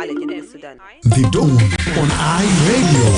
على جنوب السودان. The Dawn on iRadio.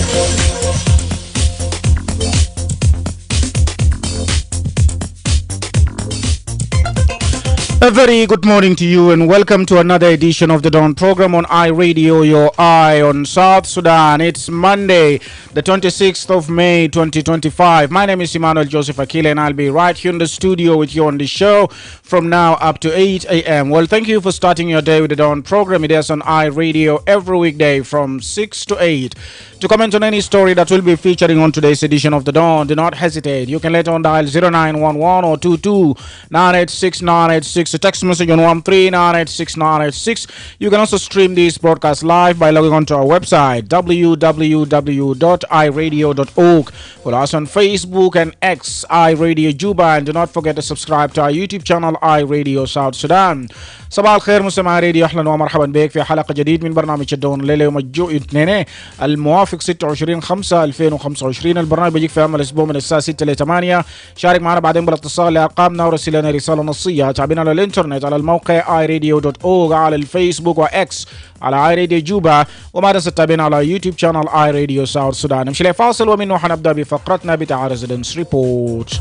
A very good morning to you and welcome to another edition of the Dawn program on iRadio, your eye on South Sudan. It's Monday, the 26th of May, 2025. My name is Emmanuel Akile and I'll be right here in the studio with you on the show from now up to 8 a.m. Well, thank you for starting your day with the Dawn program. It is on iRadio every weekday from 6 to 8. To comment on any story that will be featuring on today's edition of the Dawn, do not hesitate. You can later on dial 0911 or 22 986 986. A text message on 13986 You can also stream this broadcast live by logging on to our website www.iradio.org. Follow us on Facebook and X iRadio Juba, and do not forget to subscribe to our YouTube channel iRadio South Sudan. صباح الخير مستمعي راديو، اهلا ومرحبا بك في حلقه جديد من برنامج الدون الليله يوم الاثنين الموافق 26/5/2025. البرنامج بيجيك في عمل اسبوع من الساعه 6 ل 8. شارك معنا بعدين بالاتصال لارقامنا ورسل لنا رساله نصيه. تابعنا على الانترنت على الموقع iRadio.org، على الفيسبوك واكس على iRadio جوبا، وما تنسى تتابعنا على يوتيوب شانل iRadio ساوث سودان. نمشي لفاصل ومنه حنبدا بفقرتنا بتاع ريزيدنس ريبورت.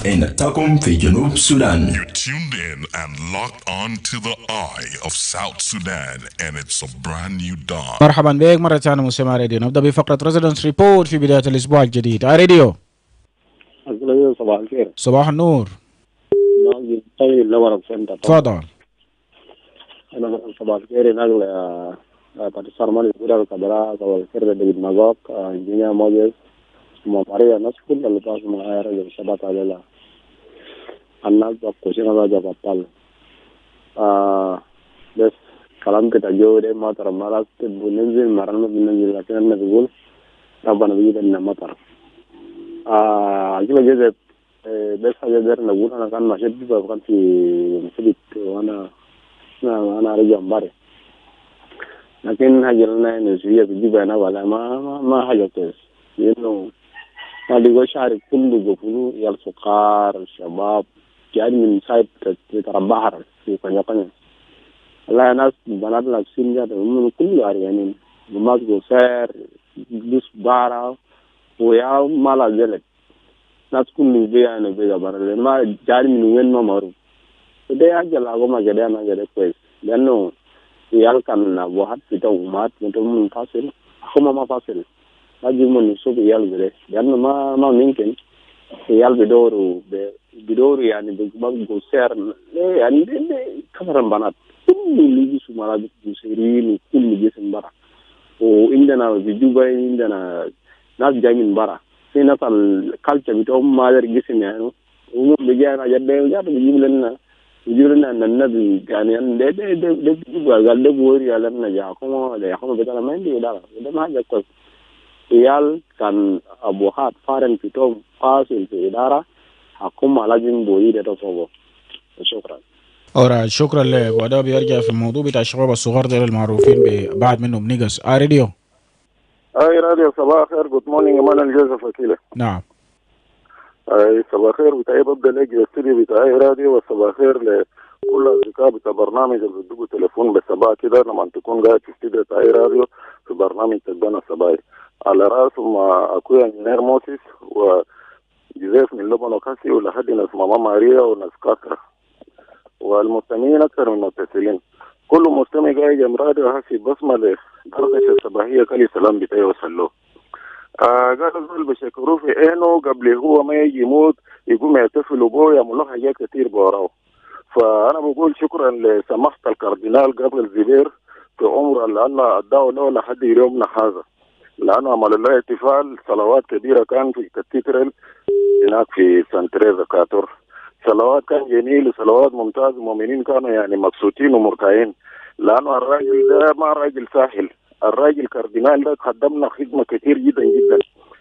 إنكم في جنوب السودان. You're tuned in and locked on to the eye of South Sudan, and it's a brand new dawn. مرحبا بك مرة ثانية مستمع راديو. نبدأ بفقرة ريزيدنس ريبورت في بداية الأسبوع الجديد. راديو صباح الخير. صباح النور. طيب لو سنتر تفضل. أنا صباح الخير. نقل باتصال مالي بودا كبرى صباح الخير ديفيد ماغوك إنجينير موجز ماريا ناس كل اللي تاسو معايا رجل شباب على الناس بقوشنا راجع بطل بس كلام كده جوده ما ترى مرات بننزل مرات بننزل، لكن أنا بقول ربنا بيجيب لنا مطر. أجل جزء بس حاجة غير نقول أنا كان ماشي بقى في مسجد وأنا رجع مبارك، لكن حاجة لنا نسوية بيجيب أنا ولا ما حاجة كويس، لأنه هذا الشهر كله بقولوا يا الفقار الشباب جاي من سايب تتربحر في قناة الله. ناس بنات لابسين جاد هم كله عريانين بماس بوسير دوس بارا ويا مالا جلد ناس كله بيا بيا برا ما جاي من وين ما معروف. ده حاجة لاغو ما جدا ما جدا كويس، لأنه يال كان واحد بتاعه مات من فاصل هم ما فاصل لازم نشوف يال بده، لأنه ما ممكن يال بدورو يعني بقصير يعني كثر البنات كل اللي يجوا مرات بيصيرين وكل جسم برا. وعندنا في جوبا عندنا ناس جاي من برا، في ناس الكالتشر بتاعهم ما يقدر جسم يعني هم بيجينا جد بيجيب لنا النبي يعني ده بيجوا قال ده بوري على النجاح كم بتاعنا ما عندي ده ما حاجة كويس. ريال كان أبوهات فارن في توم فاصل في إدارة حكومة لازم بويدة تصوب. شكرا. أورا شكرا لك. وده بيرجع في الموضوع بتاع الشباب الصغار ده المعروفين بعد منهم نيجس. راديو. راديو صباح خير. جود مورنينج إيمانويل جوزيف أكيله. نعم. صباح خير بتاعي ببدأ لك الاستوديو بتاعي راديو، وصباح خير لكل أصدقاء بتاع برنامج اللي بيدقوا تليفون بالصباح كده لما تكون قاعد في الاستوديو بتاعي راديو في برنامج تقبلنا الصباحي. على راسهم أخويا إنجينير موسيس وجوزيف من لبنان وكاسي ولحد ناس ماما ماريا وناس كاكرا والمستمعين أكثر من المتصلين. كل مستمع قاعد جمراد وهسي بصمة لدرجة الصباحية كلي سلام بتاعي وصلوه. قالوا زول بشكروه في إنه قبل هو ما يجي يموت يقوم يحتفلوا بو يعملوا حاجات كتير بوراه. فأنا بقول شكرا لسماحة الكاردينال قبل الزبير في عمره لأن أداه له لحد يومنا هذا، لأنه عمل الله احتفال صلوات كبيرة كان في كاتيدرال هناك في سانتريزا كاتور. صلوات كان جميل وصلوات ممتاز، المؤمنين كانوا يعني مبسوطين ومرتاحين، لأنه الراجل ده ما راجل ساحل، الراجل كاردينال ده قدمنا خدمة كتير جدا جدا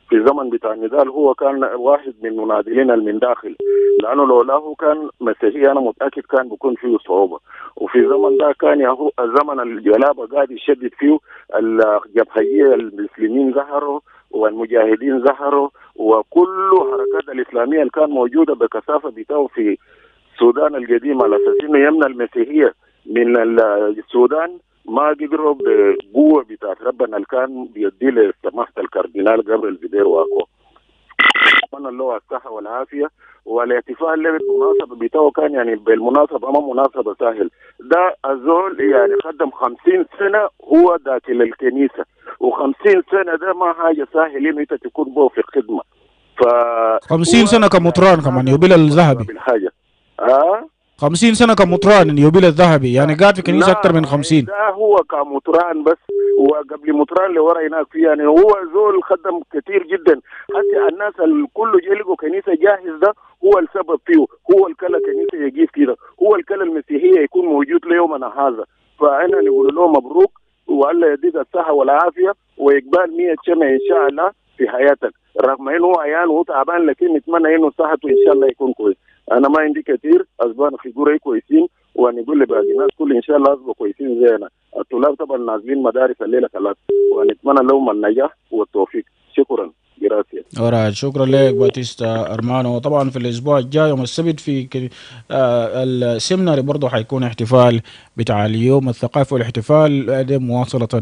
في وفي زمن بتاع النضال هو كان واحد من مناضلين من داخل، لانه لولاه كان مسيحي انا متاكد كان بيكون فيه صعوبه. وفي زمن ده كان يهو زمن الجلابه قاعد يشدد فيه، الجبهيه المسلمين ظهروا والمجاهدين ظهروا، وكل حركات الاسلاميه اللي كان موجوده بكثافه بتاعه في السودان القديمه على اساس انه يمنع المسيحيه من السودان، ما قدروا بقوه بتاعت ربنا اللي كان بيدي لسماحه الكاردينال جابريل فيدير واكو. اتمنى له الصحه والعافيه. والاحتفال اللي بالمناسبه بتاعه كان يعني بالمناسبه ما مناسبه سهل، ده الزول يعني خدم 50 سنه هو داخل الكنيسه، و50 سنه ده ما حاجه سهل انه انت تكون به في الخدمه. ف 50 سنة كمطران كمان يوبيل الذهبي. بالحاجه 50 سنة كمطران يوبيل الذهبي، يعني قاعد في كنيسة أكثر من 50. ده هو كمطران بس، وقبل مطران لورا هناك في يعني هو زول خدم كثير جدا. حتى الناس الكل يلقوا كنيسة جاهز، ده هو السبب فيه، هو الكلا كنيسة يجيب كده، هو الكلا المسيحية يكون موجود ليومنا هذا. فأنا نقول له مبروك، والله يديك الصحة والعافية وإقبال 100 سنة إن شاء الله في حياتك، رغم إنه هو عيان وهو تعبان، لكن نتمنى إنه صحته إن شاء الله يكون كويس. أنا ما عندي كثير، أسبان فيجوري كويسين، ونقول لباقي الناس كل ان شاء الله يصبحوا كويسين زينا. الطلاب طبعا نازلين مدارس الليله ثلاث، ونتمنى لهم النجاح والتوفيق. شكرا. جراسيا. أورا شكرا لك باتيستا أرمانو. طبعا في الأسبوع الجاي يوم السبت في السيمناري برضه حيكون احتفال بتاع اليوم الثقافي، والاحتفال ده مواصلة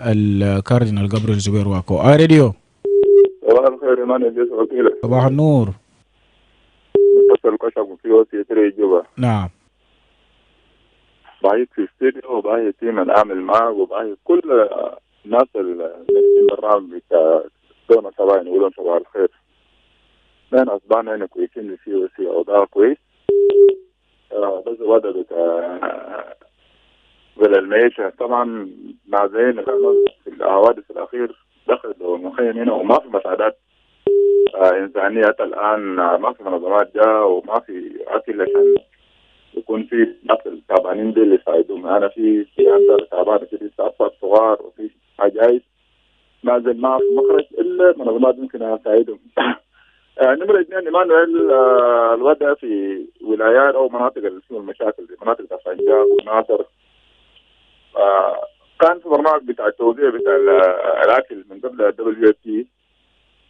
للكاردينال جابريل زبير واكو. راديو صباح الخير إيمانويل يوسف أكيله. صباح النور. متصل كشف في وسط يتري جوبا. نعم. بعيد في استوديو وبعيد تيم العامل معه وبعيد كل الناس اللي في البرنامج بتاع دونا صباحين يقولون صباح الخير. نحن أصبحنا هنا كويسين في وسط أوضاع كويس. بس الوضع بتاع بالمعيشة طبعا نازلين في الحوادث الأخير دخلوا مخيم هنا وما في مساعدات إنسانية الآن، ما في منظمات جاء وما في أكل عشان يكون في ناس التعبانين دي اللي يساعدوهم. أنا في أنظر تعبان في أطفال صغار وفي عجائز نازل ما في مخرج إلا منظمات ممكن أساعدهم. نمرة 2 إيمانويل، الوضع في ولايات أو مناطق اللي فيها المشاكل زي مناطق الفنجاب والناصر، كان في برنامج بتاع التوزيع بتاع الأكل من قبل WFP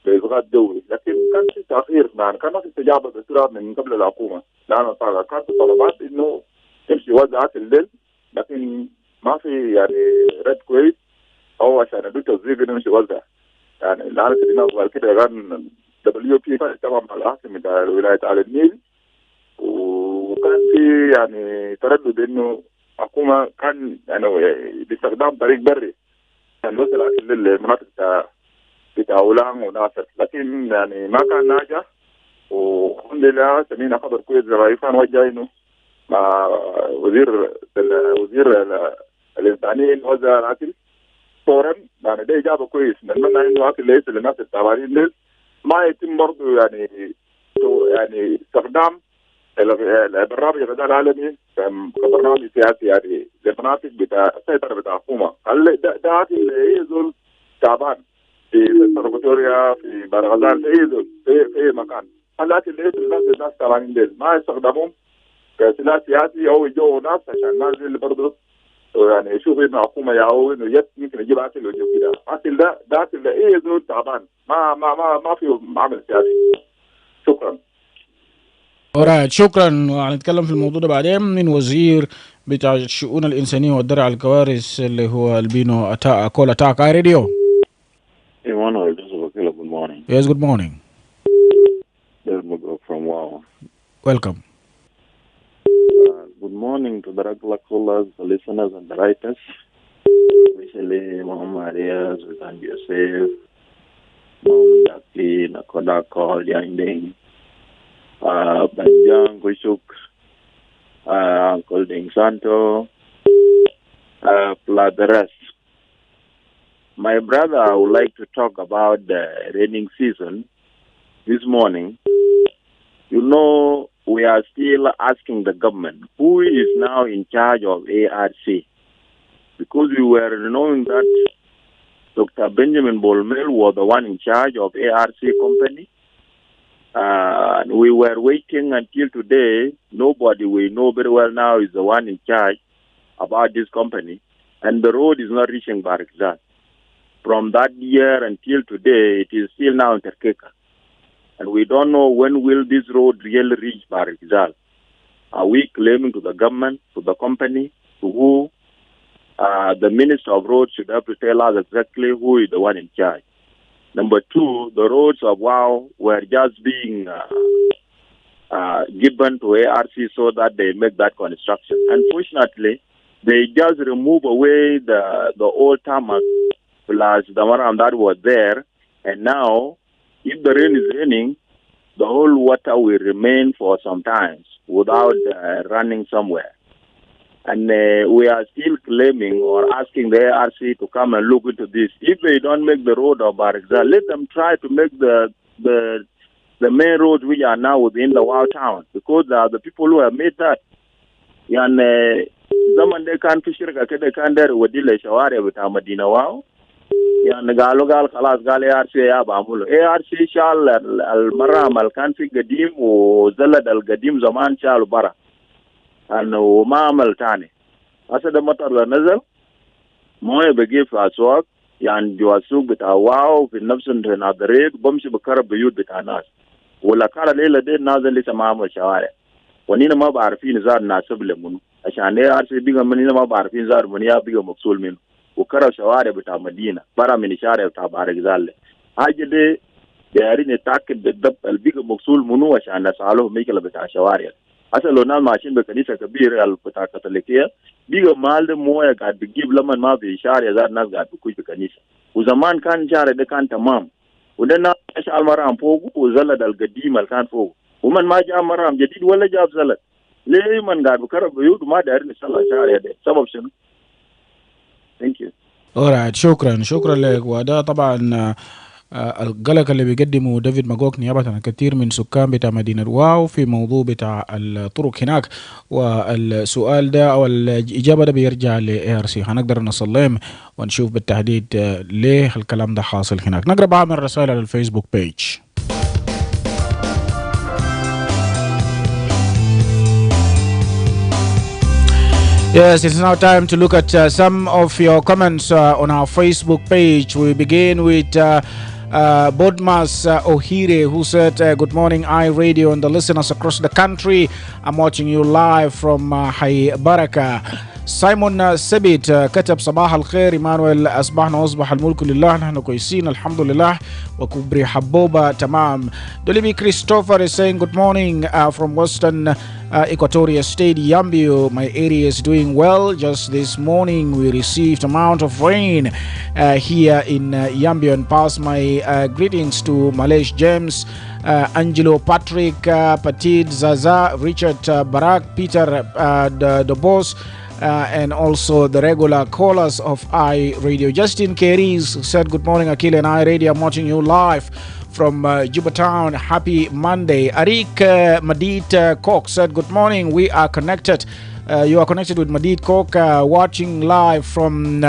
بإصغاء دولي، لكن كان في تأخير، يعني كان في استجابة بسرعة من قبل الحكومة، لأن كانت طلبات إنه يمشي يوزع أكل الليل، لكن ما في يعني رد كويس أو عشان يدو توزيع إنه يمشي يوزع. يعني الآن كده كده كان WFP كان طبعا مع الحاكم بتاع ولاية آل النيل، وكان في يعني تردد إنه الحكومة كان يعني باستخدام طريق بري كان يوصل أكل للمناطق بتاع أولام وناصر، لكن يعني ما كان ناجح. والحمد لله سمينا خبر كويس زي كان وجه إنه مع وزير الإنسانية وزع الأكل فورا، يعني ده إجابة كويس. نتمنى إنه أكل ليس للناس التعبانين دول ما يتم برضه يعني استخدام البرنامج الغذاء العالمي كبرنامج سياسي يعني لمناطق بتاع السيطرة بتاع الحكومة. ده أكل يزول تعبان في سرقتوريا في بارغزال في أي مكان. الأكل الناس تعبانين ديل ما يستخدمون كسلاح سياسي أو يجوا ناس عشان الناس اللي برضه يعني يشوف إنه الحكومة يعاون إنه يمكن يجيب أكل ويجيب كده. أكل ده أكل يزول تعبان ما فيه عمل سياسي. شكرا. أورا شكرا. هنتكلم في الموضوع ده بعدين من وزير بتاع الشؤون الإنسانية والدرع على الكوارث اللي هو البينو أكول أتاك. راديو Emmanuel, this is Akile. Good morning. Yes, good morning. This is Mugo from Wow. Welcome. Good morning to the regular callers, the listeners, and the writers. Especially Muhammad Arias, Vitan Yosef, Muhammad Akile, Nakoda Call, Yanding, Banjang, Gushuk, Uncle Ding Santo, plus the rest. My brother, I would like to talk about the raining season this morning. You know, we are still asking the government who is now in charge of ARC, because we were knowing that Dr. Benjamin Bolmel was the one in charge of ARC company. And we were waiting until today. Nobody we know very well now is the one in charge about this company. And the road is not reaching Barikzal. From that year until today, it is still now in Terkeka. And we don't know when will this road really reach Barikzal. Are we claiming to the government, to the company, to who? The Minister of Roads should have to tell us exactly who is the one in charge. Number two, the roads of WOW were just being given to ARC so that they make that construction. Unfortunately, they just remove away the old tarmac plus the one that was there. And now, if the rain is raining, the whole water will remain for some time without running somewhere. And we are still claiming or asking the ARC to come and look into this. If they don't make the road of Barikzal, let them try to make the main roads which are now within the WOW town, because they are the people who have made that. And zaman they can't fish they can't there with the shawari with Amadina WOW. يعني قالوا قال خلاص قال ARC يا بعمله ARC شال المرام الكان في قديم وزلد القديم زمان شالوا برا انه ما عمل ثاني. هسه ده مطر نزل مويه بقي في اسواق يعني جوا السوق بتاع واو في نفس النادريت بمشي بكرب بيوت بتاع ناس ولا كان ليله دي نازل لسه ما عمل شوارع ونينا ما بعرفين زار ناسب لمنو عشان ARC بيقى منينا ما بعرفين زار منيا بيقى مقصول منه وكرب شوارع بتاع مدينه برا من الشارع بتاع باركزال. حاجه دي دايرين نتاكد بالضبط البيقى مقصول منو عشان نساله ميكله بتاع شوارع. hasa lo na machine be kanisa kabir al pata katolikia biga malde moya ga bigib laman ma be share za nas ga ku kanisa uzaman kan jare de kan tamam udana ash al maram fogu uzalla dal gadim al kan fogu uman ma ja maram jadid wala jab zalat le man ga bu karab yud ma da irin sallah share de sabab shinu. Thank you. alright شكرا لك. وده طبعا القلق اللي بيقدمه ديفيد ماجوك نيابة عن كثير من سكان بتاع مدينة واو في موضوع بتاع الطرق هناك. والسؤال ده أو الإجابة ده بيرجع ل ARC. هنقدر نصلهم ونشوف بالتحديد ليه الكلام ده حاصل هناك. نقرأ بعض من الرسائل على الفيسبوك بيج. Yes, it's now time to look at some of your comments on our Facebook page. We begin with Bodmas Ohire, who said, good morning, iRadio and the listeners across the country. I'm watching you live from Hay Baraka. سايمون سبيت كتب صباح الخير إيمانويل أصبحنا وأصبح الملك لله نحن كويسين الحمد لله وكبري حبوبة تمام. Dolibi Christopher is saying good morning from Western Equatoria State, Yambio. My area is doing well. Just this morning we received amount of rain here in Yambio, and pass my greetings to Malesh James, Angelo Patrick, Patid Zaza, Richard Barak, Peter the boss, and also the regular callers of iRadio. Justin Keris said, good morning, Akile and iRadio. I'm watching you live from Juba Town. Happy Monday. Arik Madid Kok said, good morning. We are connected. You are connected with Madid Kok, watching live from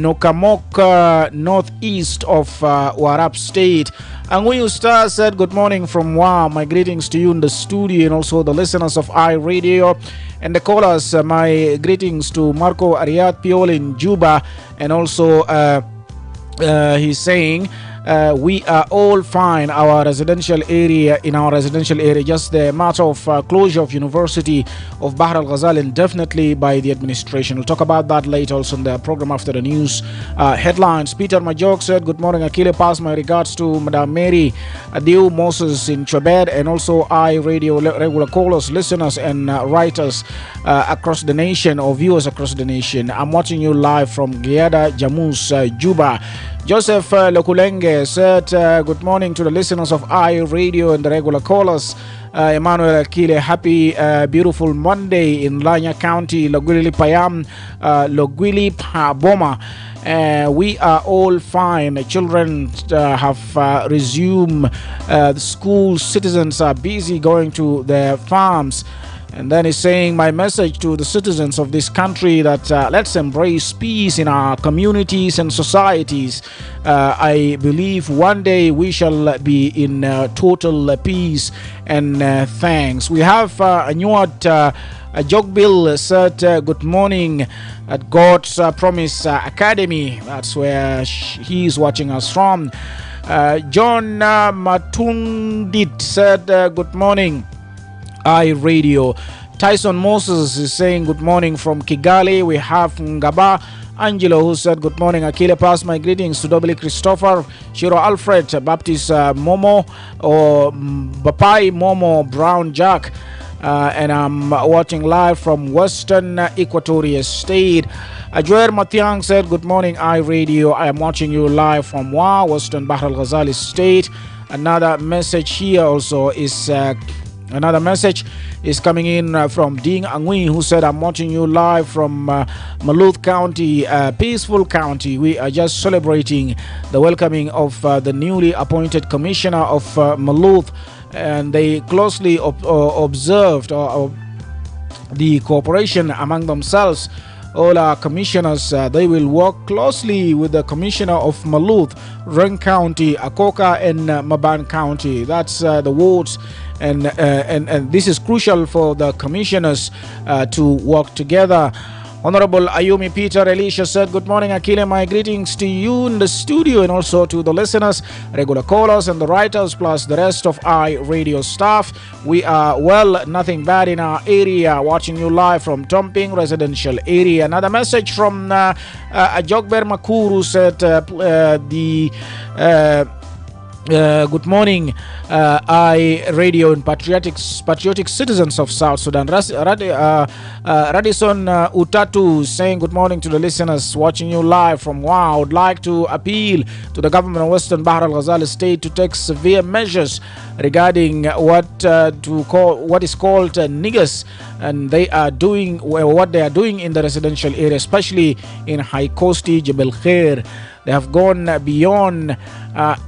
Nokamok, northeast of Warab State. Anguyu Star said, good morning from Wa. My greetings to you in the studio and also the listeners of iRadio. And the callers, my greetings to Marco Ariat Piol in Juba. And also he's saying, we are all fine. In our residential area, just the matter of closure of University of Bahr al Ghazal indefinitely by the administration. We'll talk about that later also in the program after the news headlines. Peter Majok said, good morning, Akile. Pass my regards to Madam Mary Adiu Moses in Chobed, and also iRadio regular callers, listeners, and writers across the nation, or viewers across the nation. I'm watching you live from Giada Jamus, Juba. Joseph Lokulenge said, good morning to the listeners of iRadio and the regular callers. Emmanuel Akile, happy beautiful Monday in Lanya County, Logwili Payam, Logwili Boma. We are all fine. Children have resumed school. Citizens are busy going to their farms. And then he's saying, my message to the citizens of this country that let's embrace peace in our communities and societies. I believe one day we shall be in total peace and thanks. We have a new Jogbill said, good morning at God's Promise Academy. That's where he is watching us from. John Matundit said, good morning, iRadio. Tyson Moses is saying good morning from Kigali. We have Ngaba Angelo who said good morning. Akile, pass my greetings to W. Christopher, Shiro Alfred, Baptist Momo, or Bapai Momo, Brown Jack. And I'm watching live from Western Equatoria State. Ajuer Matiang said, good morning, iRadio. I am watching you live from Western Bahr al Ghazali State. Another message here also is coming in from Ding Angui, who said, I'm watching you live from Maluth County, peaceful county. We are just celebrating the welcoming of the newly appointed commissioner of Maluth, and they closely observed the cooperation among themselves. All our commissioners, they will work closely with the commissioner of Maluth, Reng County, Akoka, and Maban County. That's the wards, and this is crucial for the commissioners to work together. Honorable Ayumi Peter Elisha said, good morning, Akile. My greetings to you in the studio and also to the listeners, regular callers, and the writers, plus the rest of iRadio staff. We are well, nothing bad in our area. Watching you live from Tomping Residential Area. Another message from Jogber Makuru said, good morning, iRadio and patriotic citizens of South Sudan. Radison Utatu saying good morning to the listeners watching you live from Wow. Would like to appeal to the government of Western Bahr al Ghazali State to take severe measures regarding what is called niggers, and they are doing what they are doing in the residential area, especially in High Coasty, Jebel Khair. They have gone beyond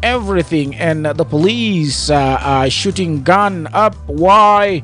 everything, and the police are shooting gun up. Why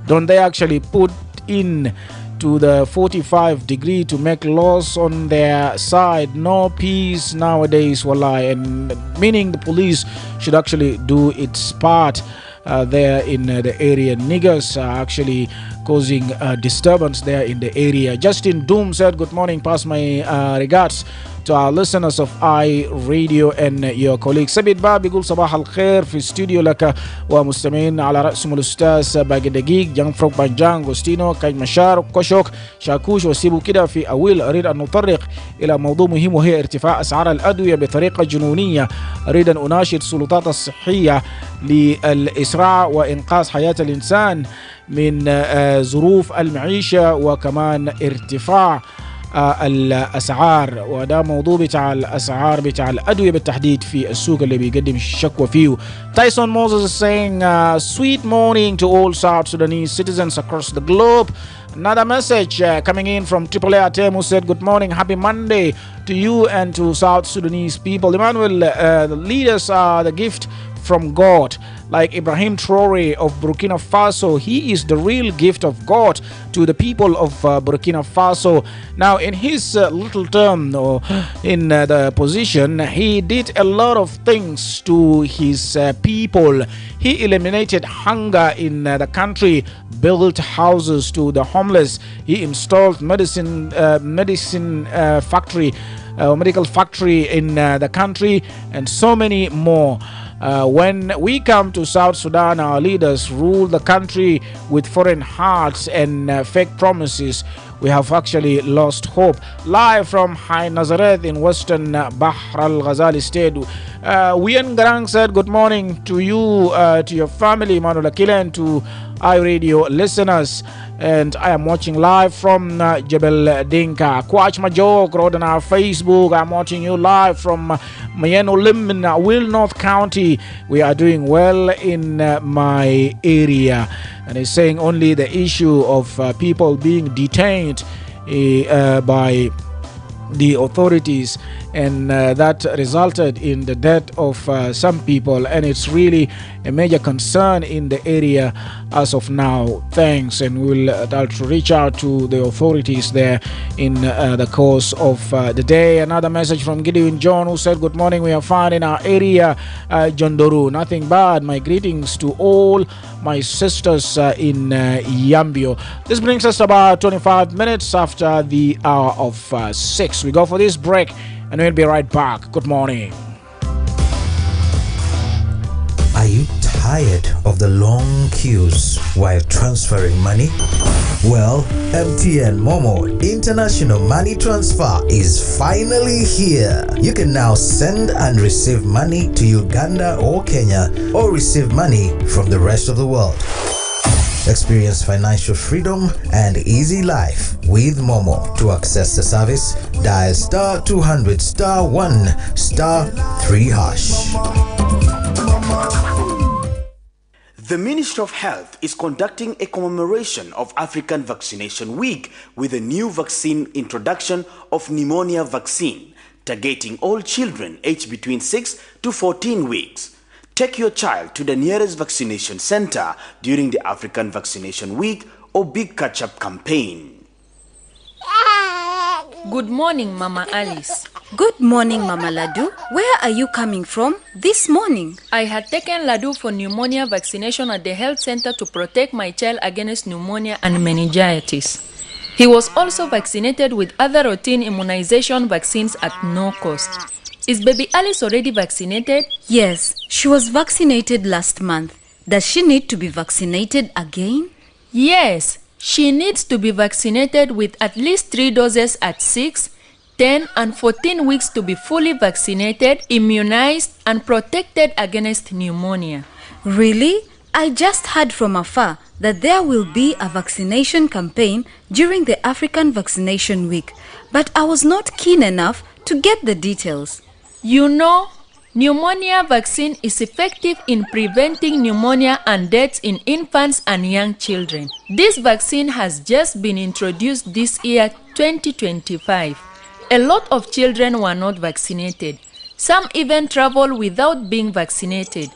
don't they actually put in to the 45 degree to make laws on their side? No peace nowadays, wallahi, and meaning the police should actually do its part there in the area. Niggers are actually causing disturbance there in the area. Justin Doom said, good morning, pass my regards to our listeners of iRadio and your colleagues. سبيد باب يقول صباح الخير في استوديو لك ومستمعين على رأسهم الأستاذ باقي دقيق جان فروك بانجان غوستينو كاج مشار كوشوك شاكوش وسيبو كده في أويل. أريد أن نطرق إلى موضوع مهم وهي ارتفاع أسعار الأدوية بطريقة جنونية. أريد أن أناشد السلطات الصحية للإسراع وإنقاذ حياة الإنسان من ظروف المعيشة وكمان ارتفاع الأسعار. وده موضوع بتاع الأسعار بتاع الأدوية بالتحديد في السوق اللي بيقدم شكوى فيه. Tyson Moses is saying sweet morning to all South Sudanese citizens across the globe. Another message coming in from Triple A Atem, who said good morning, happy Monday to you and to South Sudanese people. Emmanuel, the leaders are the gift from God. Like Ibrahim Traore of Burkina Faso, he is the real gift of God to the people of Burkina Faso. Now, in his little term in the position, he did a lot of things to his people. He eliminated hunger in the country, built houses to the homeless. He installed medical factory in the country, and so many more. When we come to South Sudan, our leaders rule the country with foreign hearts and fake promises. We have actually lost hope. Live from High Nazareth in Western Bahr al Ghazali State, Wien Garang said good morning to you, to your family, Emmanuel Akile, and to iRadio listeners. And I am watching live from Jebel Dinka. Kwach Majok wrote on our Facebook, I'm watching you live from Mayeno Lim in Will North County. We are doing well in my area. And he's saying only the issue of people being detained by the authorities and that resulted in the death of some people, and it's really a major concern in the area as of now. Thanks, and we'll try to reach out to the authorities there in the course of the day. Another message from Gideon John, who said, good morning, we are fine in our area, Jondoru, nothing bad. My greetings to all my sisters in Yambio. This brings us about 25 minutes after the hour of 6. We go for this break and we'll be right back. Good morning. Are you tired of the long queues while transferring money? Well, MTN Momo International Money Transfer is finally here. You can now send and receive money to Uganda or Kenya, or receive money from the rest of the world. Experience financial freedom and easy life with Momo. To access the service, dial star 200 star 1 star 3 hash. The Ministry of Health is conducting a commemoration of African Vaccination Week with a new vaccine introduction of pneumonia vaccine, targeting all children aged between 6 to 14 weeks. Take your child to the nearest vaccination center during the African Vaccination Week or Big Catch-up campaign. Good morning, Mama Alice. Good morning, Mama Ladu. Where are you coming from this morning? I had taken Ladu for pneumonia vaccination at the health center to protect my child against pneumonia and meningitis. He was also vaccinated with other routine immunization vaccines at no cost. Is baby Alice already vaccinated? Yes, she was vaccinated last month. Does she need to be vaccinated again? Yes, she needs to be vaccinated with at least 3 doses at 6, 10 and 14 weeks to be fully vaccinated, immunized and protected against pneumonia. Really? I just heard from afar that there will be a vaccination campaign during the African Vaccination Week, but I was not keen enough to get the details. You know, pneumonia vaccine is effective in preventing pneumonia and deaths in infants and young children. This vaccine has just been introduced this year, 2025. A lot of children were not vaccinated. Some even travel without being vaccinated.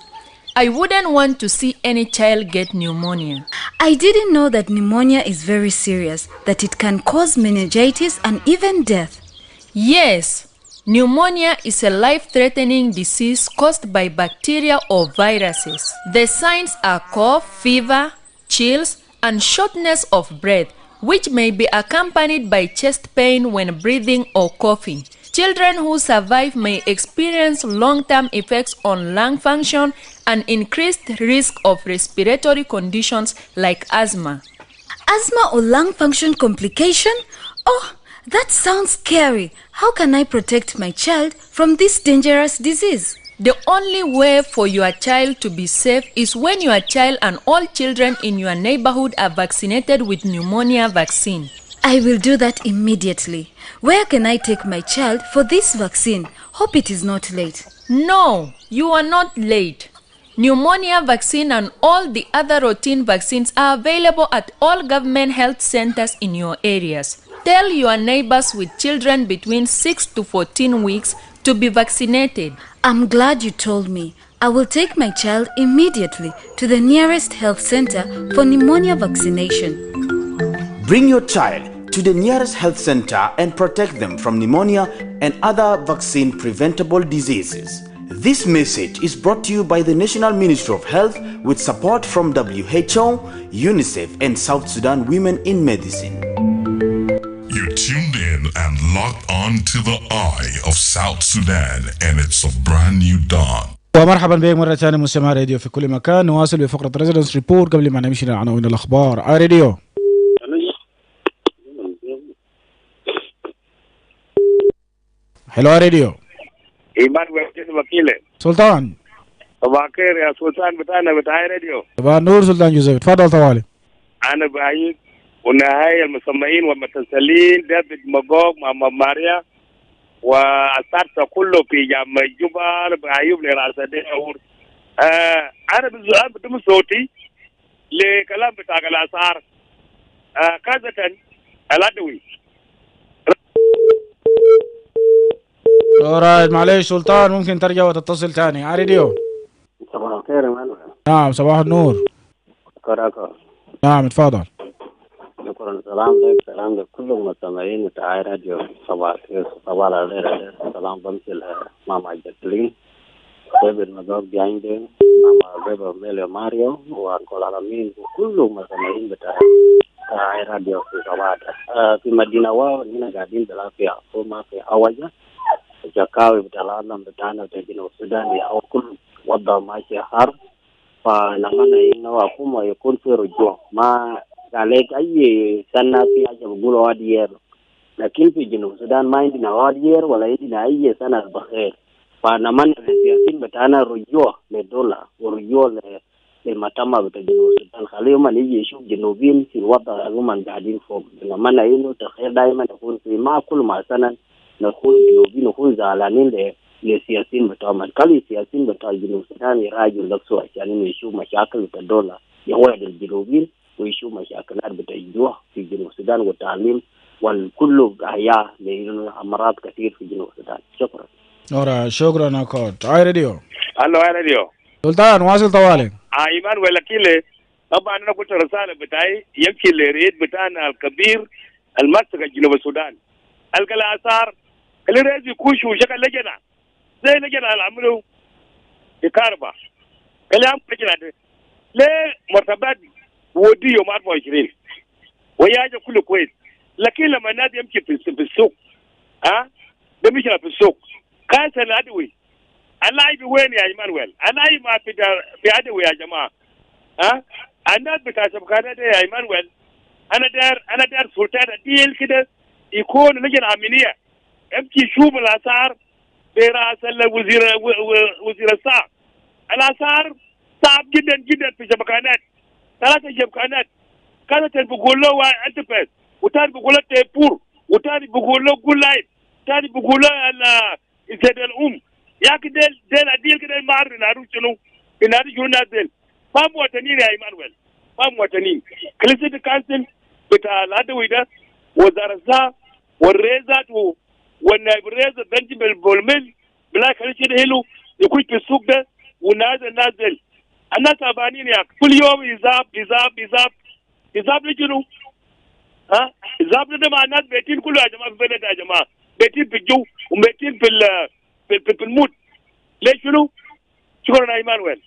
I wouldn't want to see any child get pneumonia. I didn't know that pneumonia is very serious, that it can cause meningitis and even death. Yes. Pneumonia is a life-threatening disease caused by bacteria or viruses. The signs are cough, fever, chills, and shortness of breath, which may be accompanied by chest pain when breathing or coughing. Children who survive may experience long-term effects on lung function and increased risk of respiratory conditions like asthma. Asthma or lung function complication? Oh, that sounds scary. How can I protect my child from this dangerous disease? The only way for your child to be safe is when your child and all children in your neighborhood are vaccinated with pneumonia vaccine. I will do that immediately. Where can I take my child for this vaccine? Hope it is not late. No, you are not late. Pneumonia vaccine and all the other routine vaccines are available at all government health centers in your areas. Tell your neighbors with children between 6 to 14 weeks to be vaccinated. I'm glad you told me. I will take my child immediately to the nearest health center for pneumonia vaccination. Bring your child to the nearest health center and protect them from pneumonia and other vaccine-preventable diseases. This message is brought to you by the National Ministry of Health with support from WHO, UNICEF, and South Sudan Women in Medicine. You tuned in and locked on to the eye of South Sudan, and it's a brand new dawn. ومرحبا بك مرة ثانية مستمع راديو في كل مكان. نواصل بفقرة ريزيدنس ريبورت قبل ما نمشي لعناوين الأخبار. راديو. هلو راديو. Emmanuel Akile. سلطان. صباح الخير يا سلطان بتاعنا بتاع راديو. صباح النور سلطان جوزيف. تفضل طوالي. أنا بعيد ونهاية المسمعين والمتصلين دافيد مجوج مع ماريا وأساتذة كله في جامعة جوبا بعيوب لراسدين أور. أنا بدم صوتي لكلام بتاع الأسعار. كذا الأدوية. alright معليش سلطان ممكن ترجع وتتصل تاني على راديو. صباح الخير يا مانويل. نعم صباح النور. كراكا. نعم اتفضل. شكرا. سلام لك كل المستمعين بتاع راديو صباح الخير. صباح الخير. سلام بمشي لماما جاكلين بيبي المدوب عندي ماما بيبي ميليو ماريو وكل العالمين وكل المستمعين بتاع راديو في صباح في مدينة واو هنا قاعدين بالعافية وما في حوجة جاكاوي بتاع العالم بتاعنا في جنوب السودان أو كل وضع ماشي حرب فنمنا إنه أقوم يكون في رجوع ما عليك أي سنة في حاجة بقولوا وادير لكن في جنوب السودان ما عندنا وادير ولا عندنا أي سنة بخير فنمنا السياسيين بتاعنا رجوع للدولة ورجوع للمجتمع بتاع جنوب السودان خليهم يجي يشوف جنوبين في الوضع اللي هم قاعدين فوق نمنا إنه تخير دائما يكون في ما كل ما سنة نكون جنوبين نكون زعلانين للسياسيين بتاعهم كل السياسيين بتاع جنوب السودان يراجعوا نفسه عشان يشوف مشاكل بتاع الدولة يوعد الجنوبين ويشوف مشاكلات بتجدوها في جنوب السودان والتعليم والكل أحياء لأمراض كثير في جنوب السودان. شكرا. أورا شكرا أكوت. أي راديو. الو يا راديو. سلطان واصل طوالي. ايمانويل اكيله طبعا انا قلت الرساله بتاعي يمشي للرئيس بتاعنا الكبير المسك جنوب السودان. القلاصار اللي رئيس يكوشوا شكل لجنه زي لجنه اللي عملوا في كهرباء. كلام لجنه ليه مرتبات ودي يوم 24 وياجي كله كويس لكن لما الناس يمشي في السوق ده مش في السوق كاس الادوي اللاعب وين يا ايمانويل؟ اللاعب ما في ادوي يا جماعه الناس بتاع شبكات يا ايمانويل انا دار سلطان ديل كده يكون لجنه امنيه يمشي يشوف الاسعار براس وزير الصحه. الاسعار صعب جدا جدا في شبكات 3 شبكات كانت بقول له انتبه وتاني بقول له تيبور وتاني بقول له قول لايف تاني بقول له زيد يا كده ديل كده ما عرفنا نعرف شنو نعرف ديل ما مواطنين يا ايمانويل ما مواطنين كليسيتي كانسل بتاع الادوي ده وزاره الصحه والريزات والنائب الرئيس بنجي بالبولميل بلا كليسيتي هيلو يكون في السوق ده ونازل الناس تعبانين يا كل يوم يزاب لجنو يزاب ده مع الناس بيتين كله يا جماعه في البلد يا جماعه بيتين في الجو وبيتين في الموت ليش شنو؟ شكرا يا ايمانويل.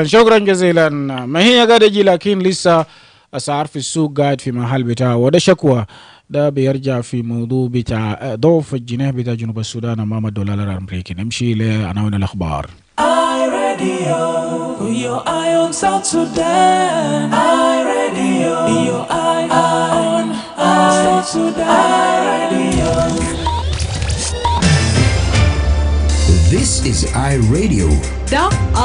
شكرا جزيلا. ما هي قاعده تجي لكن لسه اسعار في السوق قاعد في محل بتاعه وده شكوى ده بيرجع في موضوع بتاع ضعف الجنيه بتاع جنوب السودان امام الدولار الامريكي. نمشي لعناوين الاخبار. iRadio, put your eye on South Sudan. iRadio, your eye on South Sudan. iRadio. This is iRadio. The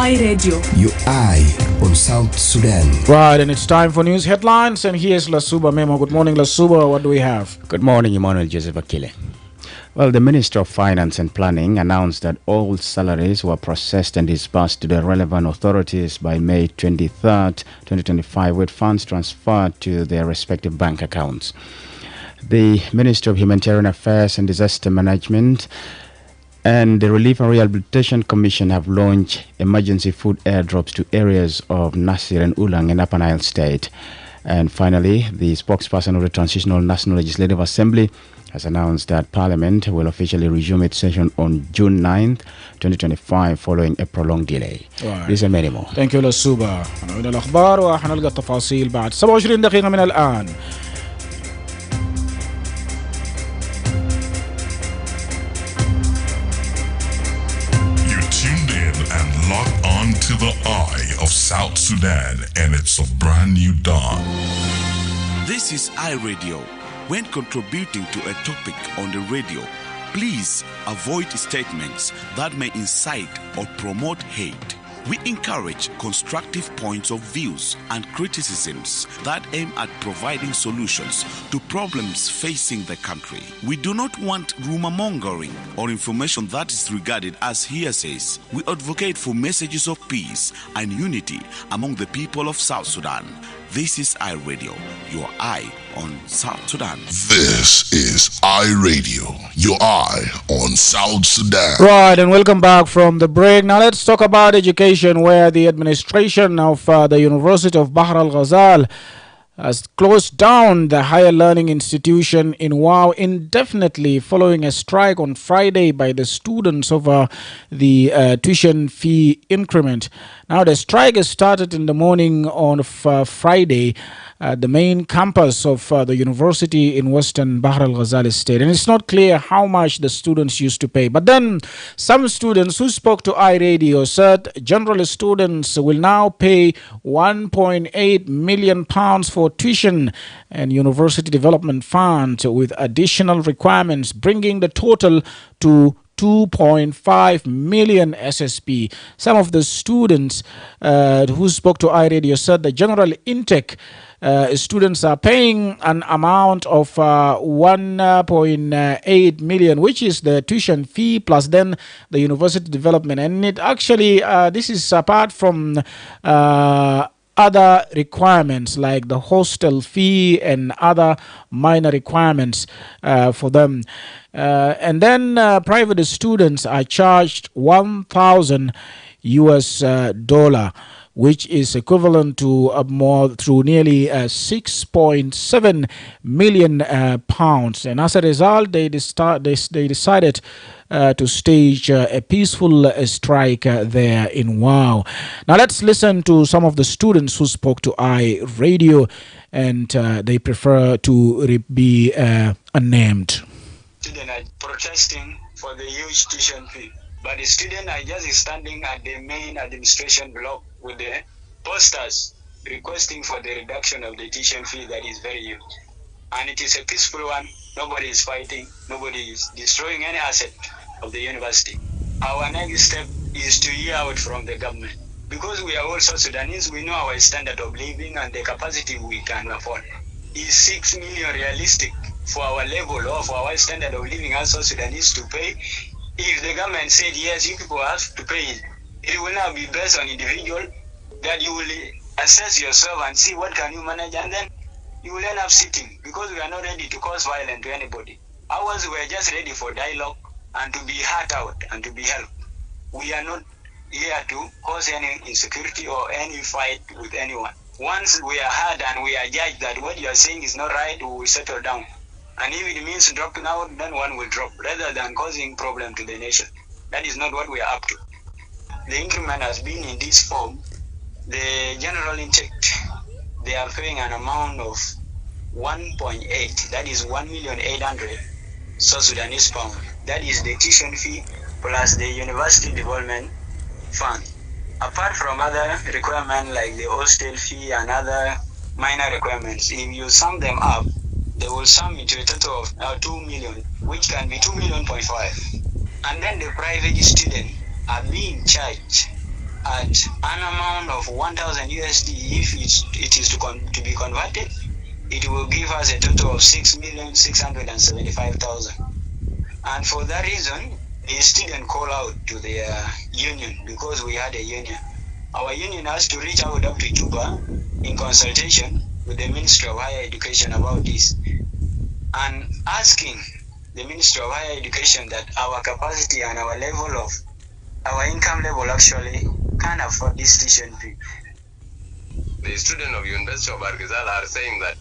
iRadio. Your eye on South Sudan. Right, and it's time for news headlines. And here's Lasuba Memo. Good morning, Lasuba. What do we have? Good morning, Emmanuel Joseph Akile. Well, the Minister of Finance and Planning announced that all salaries were processed and disbursed to the relevant authorities by May 23rd, 2025, with funds transferred to their respective bank accounts. The Minister of Humanitarian Affairs and Disaster Management and the Relief and Rehabilitation Commission have launched emergency food airdrops to areas of Nasir and Ulang in Upper Nile State. And finally, the spokesperson of the Transitional National Legislative Assembly has announced that Parliament will officially resume its session on June 9th, 2025, following a prolonged delay. Right. These and many more. Thank you, Lasuba. نعود الأخبار وحنلقى التفاصيل بعد 27 دقيقة من الآن. Locked on to the eye of South Sudan, and it's a brand new dawn. This is iRadio. When contributing to a topic on the radio, please avoid statements that may incite or promote hate. We encourage constructive points of views and criticisms that aim at providing solutions to problems facing the country. We do not want rumor mongering or information that is regarded as hearsays. We advocate for messages of peace and unity among the people of South Sudan. This is iRadio, your eye on South Sudan. This is iRadio, your eye on South Sudan. Right, and welcome back from the break. Now let's talk about education, where the administration of the University of Bahr al Ghazal has closed down the higher learning institution in Wau indefinitely following a strike on Friday by the students over the tuition fee increment. Now, the strike has started in the morning on Friday at the main campus of the university in Western Bahr al Ghazal State. And it's not clear how much the students used to pay. But then some students who spoke to iRadio said general students will now pay £1.8 million for tuition and university development fund, with additional requirements bringing the total to 2.5 million SSP. Some of the students who spoke to iRadio said the general intake students are paying an amount of 1.8 million, which is the tuition fee plus then the university development. And it actually, this is apart from other requirements like the hostel fee and other minor requirements for them. And then private students are charged $1,000, which is equivalent to more through nearly 6.7 million pounds. And as a result, they decided to stage a peaceful strike there in Wau. Now let's listen to some of the students who spoke to iRadio, and they prefer to be unnamed. Students are protesting for the huge tuition fee, but the students are just standing at the main administration block with the posters requesting for the reduction of the tuition fee that is very huge. And it is a peaceful one. Nobody is fighting. Nobody is destroying any asset of the university. Our next step is to hear out from the government. Because we are also Sudanese, we know our standard of living and the capacity we can afford. Is 6 million realistic for our level or for our standard of living as Sudanese to pay? If the government said yes, you people have to pay it, it will now be based on individual that you will assess yourself and see what can you manage, and then you will end up sitting, because we are not ready to cause violence to anybody. Ours, we are just ready for dialogue and to be heard out and to be helped. We are not here to cause any insecurity or any fight with anyone. Once we are heard and we are judged that what you are saying is not right, we will settle down. And if it means dropping out, then one will drop, rather than causing problem to the nation. That is not what we are up to. The increment has been in this form. The general intake, they are paying an amount of 1.8, that is 1,800,000 South Sudanese pound. That is the tuition fee plus the university development fund. Apart from other requirements like the hostel fee and other minor requirements, if you sum them up, they will sum into a total of 2 million, which can be 2.5 million. And then the private students are being charged at an amount of 1,000 USD. If it is to be converted, it will give us a total of 6,675,000. And for that reason, the student call out to their union, because we had a union. Our union has to reach out up to Juba in consultation with the Ministry of Higher Education about this, and asking the Ministry of Higher Education that our capacity and our level of our income level actually can afford this tuition fee. The students of University of Bahr Ghazal are saying that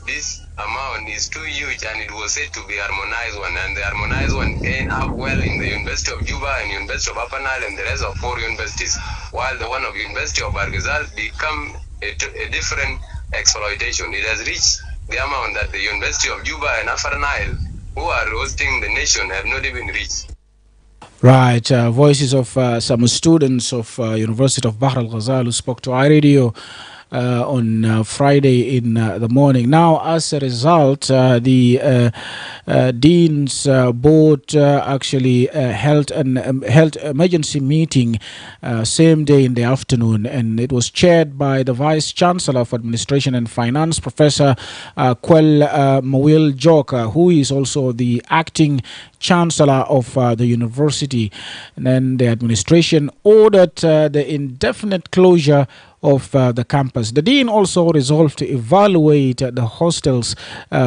this amount is too huge, and it was said to be harmonized one, and the harmonized one end up well in the University of Juba and University of Upper Nile and the rest of 4 universities, while the one of University of Bahr Ghazal become a different exploitation. It has reached the amount that the University of Juba and Upper Nile, who are hosting the nation, have not even reached. Right, voices of some students of University of Bahr al Ghazal who spoke to iRadio. on Friday in the morning. Now, as a result, the Dean's Board actually held emergency meeting same day in the afternoon, and it was chaired by the Vice Chancellor of Administration and Finance, Professor Akile Mawil Joka, who is also the acting Chancellor of the university. And then the administration ordered the indefinite closure of the campus. The dean also resolved to evaluate the hostels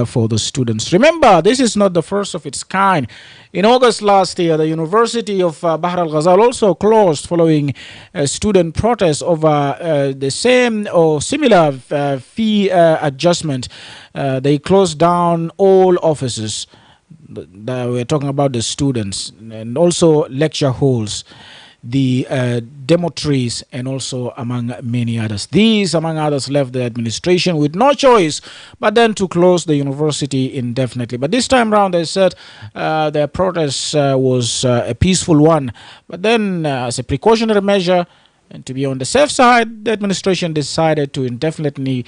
for the students. Remember, this is not the first of its kind. In August last year, the University of Bahr al Ghazal also closed following student protests over the same or similar fee adjustment. They closed down all offices. We're talking about the students, and also lecture halls, the dormitories, and also among many others. These, among others, left the administration with no choice but then to close the university indefinitely. But this time around, they said their protest was a peaceful one. But then, as a precautionary measure, and to be on the safe side, the administration decided to indefinitely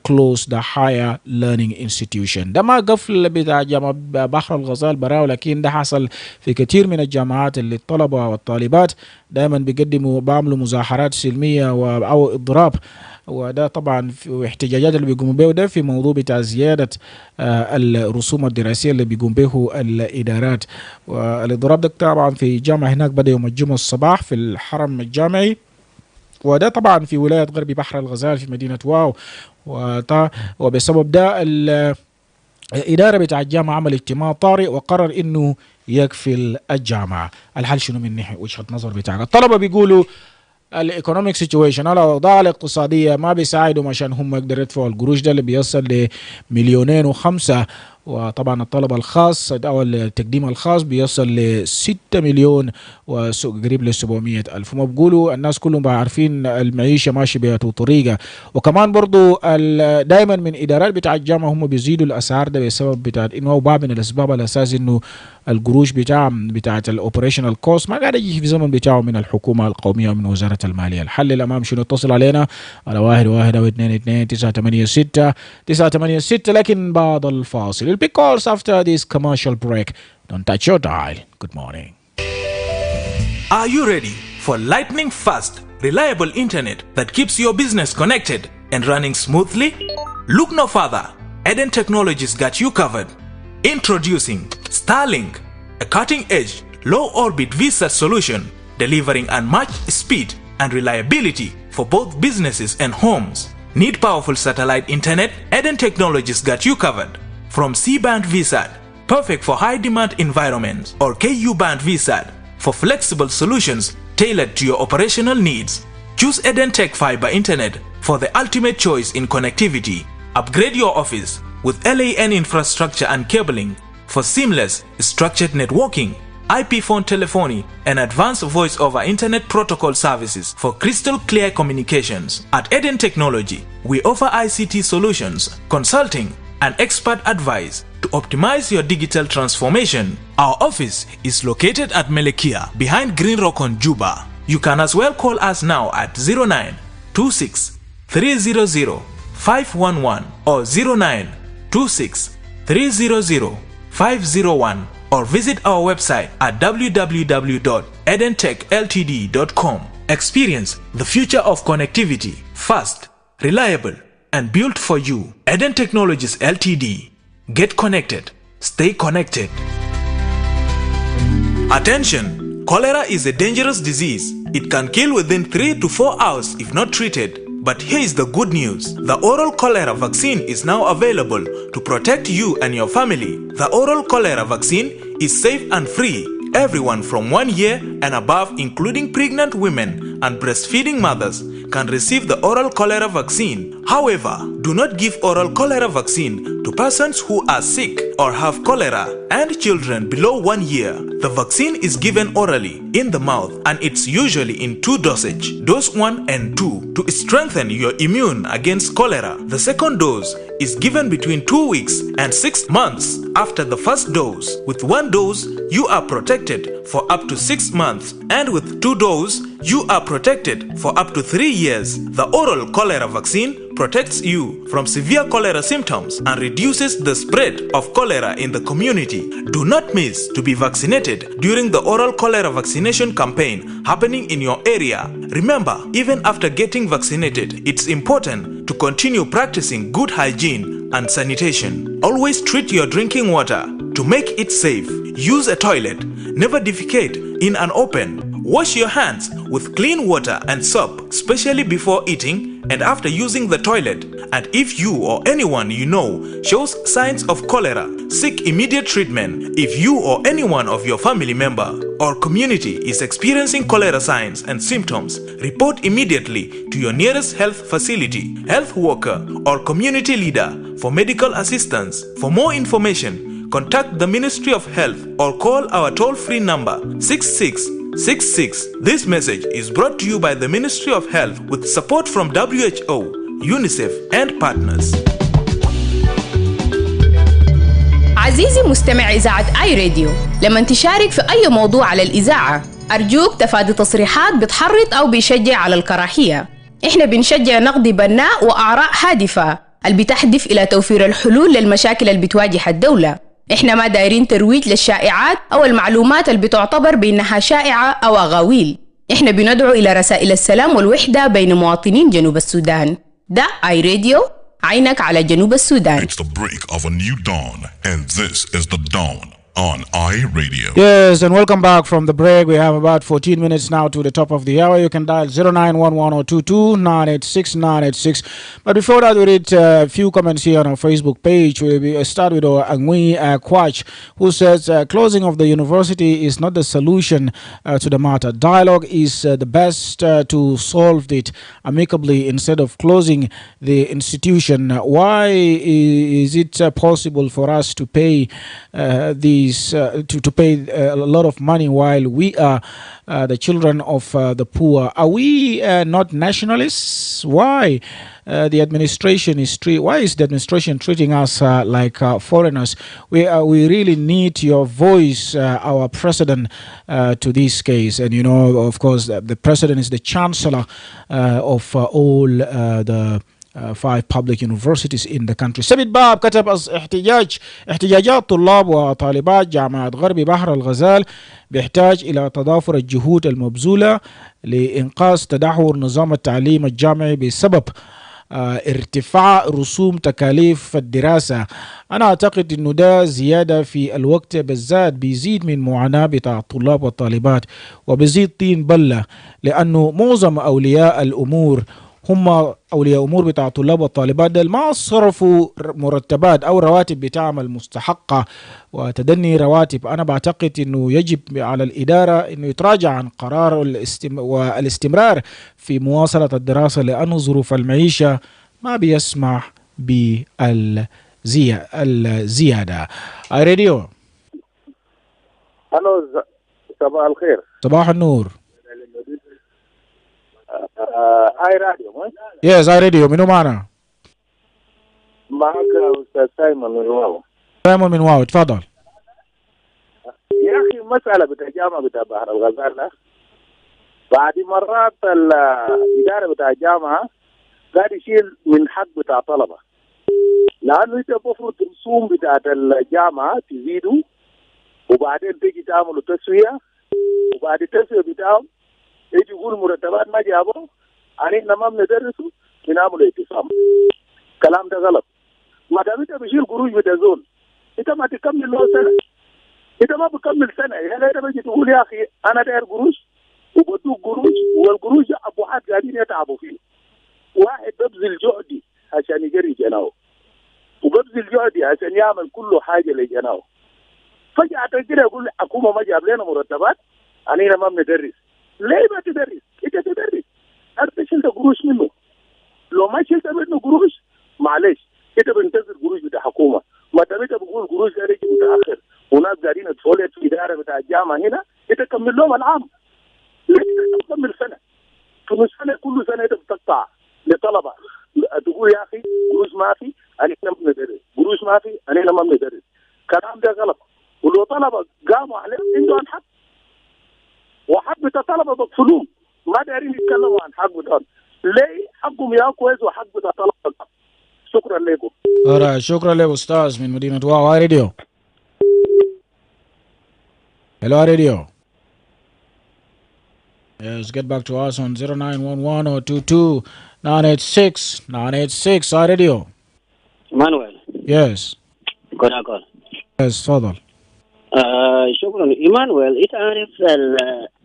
close the higher learning institution. ده ما قفل بتاع جامعة بحر الغزال براو، لكن ده حصل في كثير من الجامعات اللي الطلبة والطالبات دائما بعملوا مظاهرات سلمية أو إضراب. وده طبعا في احتجاجات اللي بيقوموا به ده في موضوع بتاع زيادة الرسوم الدراسية اللي بيقوم به الإدارات. والإضراب ده طبعا في جامعة هناك بدأ يوم الجمعة الصباح في الحرم الجامعي، وده طبعا في ولاية غربي بحر الغزال في مدينة واو. وبسبب ده الإدارة بتاع الجامعة عمل اجتماع طارئ وقرر إنه يقفل الجامعة. الحل شنو من ناحية وجهة نظر بتاعك؟ الطلبة بيقولوا الايكونوميك سيتويشن، الاوضاع الاقتصاديه ما بيساعدهم عشان هم يقدروا يدفعوا القروش ده اللي بيصل ل2.5 مليون. وطبعا الطلب الخاص او التقديم الخاص بيصل ل6 مليون وقريب ل 700 ألف. وما بيقولوا الناس كلهم بقى عارفين المعيشه ماشيه بطريقه. وكمان برضو دائما من ادارات بتاع الجامعه هم بيزيدوا الاسعار ده بسبب بتاع انه باب من الاسباب الاساس انه القروش بتاعت الاوبريشنال كوست ما قاعد يجي في زمن بتاعه من الحكومه القوميه ومن وزاره الماليه. الحل الامام شنو؟ اتصل علينا على 112-222-986 لكن بعد الفاصل. We'll pick calls after this commercial break. Don't touch your dial. Good morning. Are you ready for lightning fast, reliable internet that keeps your business connected and running smoothly? Look no further. Eden Technologies got you covered. Introducing Starlink, a cutting-edge, low-orbit VSAT solution delivering unmatched speed and reliability for both businesses and homes. Need powerful satellite internet? Eden Technologies got you covered. From C-band VSAT, perfect for high-demand environments, or KU-band VSAT for flexible solutions tailored to your operational needs. Choose Eden Tech Fiber Internet for the ultimate choice in connectivity. Upgrade your office with LAN infrastructure and cabling for seamless, structured networking, IP phone telephony, and advanced voice-over internet protocol services for crystal clear communications. At Eden Technology, we offer ICT solutions, consulting, and expert advice to optimize your digital transformation. Our office is located at Melekia, behind Green Rock on Juba. You can as well call us now at 0926 300 511 or 0926 300 501 or visit our website at www.edentechltd.com. Experience the future of connectivity, fast, reliable, and built for you. Eden Technologies Ltd. Get connected. Stay connected. Attention! Cholera is a dangerous disease. It can kill within 3 to 4 hours if not treated. But here is the good news. The oral cholera vaccine is now available to protect you and your family. The oral cholera vaccine is safe and free. Everyone from 1 year and above, including pregnant women and breastfeeding mothers, can receive the oral cholera vaccine. However, do not give oral cholera vaccine to persons who are sick or have cholera and children below 1 year. The vaccine is given orally in the mouth and it's usually in 2 dosage, dose 1 and 2, to strengthen your immune against cholera. The second dose is given between 2 weeks and 6 months after the first dose. With 1 dose, you are protected for up to 6 months, and with 2 doses, You are protected for up to 3 years. The oral cholera vaccine protects you from severe cholera symptoms and reduces the spread of cholera in the community. Do not miss to be vaccinated during the oral cholera vaccination campaign happening in your area. Remember, even after getting vaccinated, it's important to continue practicing good hygiene and sanitation. Always treat your drinking water to make it safe. Use a toilet. Never defecate in an open. Wash your hands with clean water and soap, especially before eating and after using the toilet. And if you or anyone you know shows signs of cholera, seek immediate treatment. If you or anyone of your family member or community is experiencing cholera signs and symptoms, report immediately to your nearest health facility, health worker, or community leader for medical assistance. For more information, contact the Ministry of Health or call our toll-free number 6666. This message is brought to you by the Ministry of Health with support from WHO, UNICEF and partners. عزيزي مستمع إذاعة آي راديو، لما تشارك في أي موضوع على الإذاعة أرجوك تفادي تصريحات بتحرض أو بيشجع على الكراهية. إحنا بنشجع نقد بناء وآراء هادفة اللي بتهدف إلى توفير الحلول للمشاكل اللي بتواجه الدولة. إحنا ما دايرين ترويج للشائعات أو المعلومات اللي بتعتبر بأنها شائعة أو أغاويل. إحنا بندعو إلى رسائل السلام والوحدة بين مواطنين جنوب السودان. ده آي راديو، عينك على جنوب السودان. It's the break of a new dawn, and this is the dawn on iRadio. Yes, and welcome back from the break. We have about 14 minutes now to the top of the hour. You can dial 0911-022-986-986. But before that, we read a few comments here on our Facebook page. We'll start with Angui Kwach, who says, closing of the university is not the solution to the matter. Dialogue is the best to solve it amicably instead of closing the institution. Why is it possible for us to pay to pay a lot of money while we are the children of the poor? Are we not nationalists? Why the administration is treating us like foreigners? We really need your voice, our president, to this case. And you know, of course, the president is the chancellor of all the 5 public universities in the country. سبيت باب كتب احتجاجات طلاب وطالبات جامعة غرب بحر الغزال بيحتاج إلى تضافر الجهود المبذولة لإنقاذ تدهور نظام التعليم الجامعي بسبب ارتفاع رسوم تكاليف الدراسة. أنا أعتقد أنه ده زيادة في الوقت بالذات بيزيد من معاناة بتاع الطلاب والطالبات وبيزيد طين بلة، لأنه معظم أولياء الأمور هم أولياء أمور بتاع الطلاب والطالبات دل ما صرفوا مرتبات أو رواتب بتعمل مستحقة وتدني رواتب. أنا بعتقد أنه يجب على الإدارة أنه يتراجع عن قرار والاستمرار في مواصلة الدراسة، لأن ظروف المعيشة ما بيسمح بالزيادة. راديو. ألو، صباح الخير. صباح النور. اي راديو. يس اي راديو. منو معنا؟ معك استاذ سايمون من واو. سايمون من واو، تفضل. يا اخي مسألة بتاع الجامعة بتاع بحر الغزال بعد مرات الإدارة بتاع الجامعة قاعد يشيل من حق بتاع طلبة، لأنه أنت المفروض الرسوم بتاعت الجامعة تزيدوا وبعدين تيجي تعملوا تسوية، وبعد التسوية بتاعهم يجي يقول مرتبات ما جابوا، احنا ما بندرسوا بنعمل اعتصام. الكلام ده غلط. ما دام انت بشيل قروش بتاع زول، انت ما تكمل له سنه، انت ما بكمل سنه، يعني انت بيجي تقول يا اخي انا داير قروش وبدوك قروش، والقروش ابوحات قاعدين يتعبوا فيه. واحد ببذل جهدي عشان يجري جناه وببذل جهدي عشان يعمل كل حاجه لجناه، فجاه كده يقول الحكومه ما جاب لنا مرتبات، احنا ما بندرس. ليه ما تدرس؟ انت تدرس، انت شلت قروش منه. لو ما شلت منه قروش معلش انت بنتظر قروش بتاع حكومه. ما انت بقول قروش ده يجي متاخر وناس قاعدين تفولت في اداره بتاع الجامعه هنا، انت كمل لهم العام. ليه تكمل سنه؟ كل سنه انت بتقطع لطلبه تقول يا اخي قروش ما في، انا ما بندرس، قروش ما في، انا ما بندرس. الكلام ده غلط. ولو طلبه قاموا عليه عندهم حق، وحق بتاع طلبه بقفلوهم ما دارين يتكلموا عن حق بتاعهم. ليه حقهم يا كويس وحق بتاع طلبة. شكرا لكم. Alright, شكرا لك أستاذ من مدينة واو راديو. Hello Radio. Yes, get back to us on 0911 or 22 986 986 Radio. Emmanuel. Yes. Good call. Yes, تفضل. شكرا إيمانويل. أنت عارف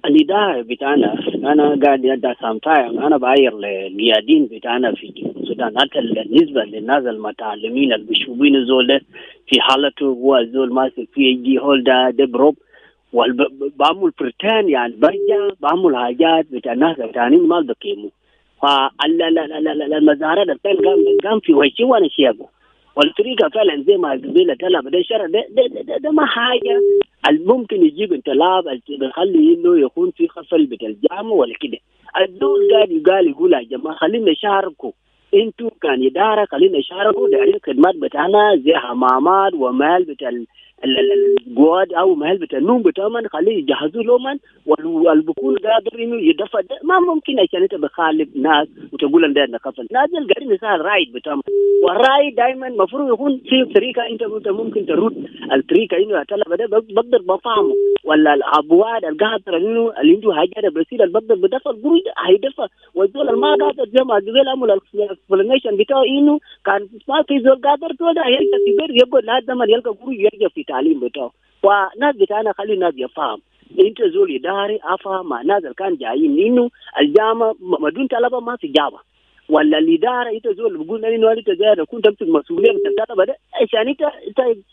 الإدارة بتاعنا أنا قاعد أدى سامتايم أنا بعير للقيادين بتاعنا في السودان حتى بالنسبة للناس المتعلمين اللي بيشوفين زول في حالته هو زول ماسك في جي هولدا دبروب بعمل برتان يعني برجع بعمل حاجات بتاع الناس التانيين ما بقيموا. فالمزارات قام في وجهي وأنا شيابه. والطريقة فعلا زي ما قبيلة طلب ده شرع ده ما حاجة الممكن يجيب انتلاب بيخلي انه يكون في خفل بالجامعة ولا كده. الدول قاعد يقول يا جماعة خلينا نشاركوا انتوا كان إدارة خلينا نشاركوا دارين الخدمات بتاعنا زي حمامات ومال بتاع الجواد او مهل بتاع النوم بتاعهم خليه يجهزوا لهم والبكون قادر انه يدفع ما ممكن عشان انت بخالف ناس وتقول ان ده خفل ناس قاعدين يسال رايد بتاعهم والرايد دائما المفروض يكون في طريقه انت ممكن ترد الطريقه انه طلب ده بقدر بفهمه ولا الابواب القادر انه اللي عنده حاجه بسيطه بقدر بدفع القروض هيدفع والزول ما قادر زي ما قبل عمل الاكسبلانيشن بتاعه انه كان ما في زول قادر تقول هيرجع في بير يبقى لازم يلقى قروض يرجع في تعليم بتاعه. وناس بتاعنا خلي الناس يفهم انت زول اداري افهم مع ناس اللي كان جايين انه الجامعه بدون طلبه ما في جامعه ولا الاداره انت زول بيقول انه انت زي كنت تمسك مسؤوليه من الطلبه ده عشان انت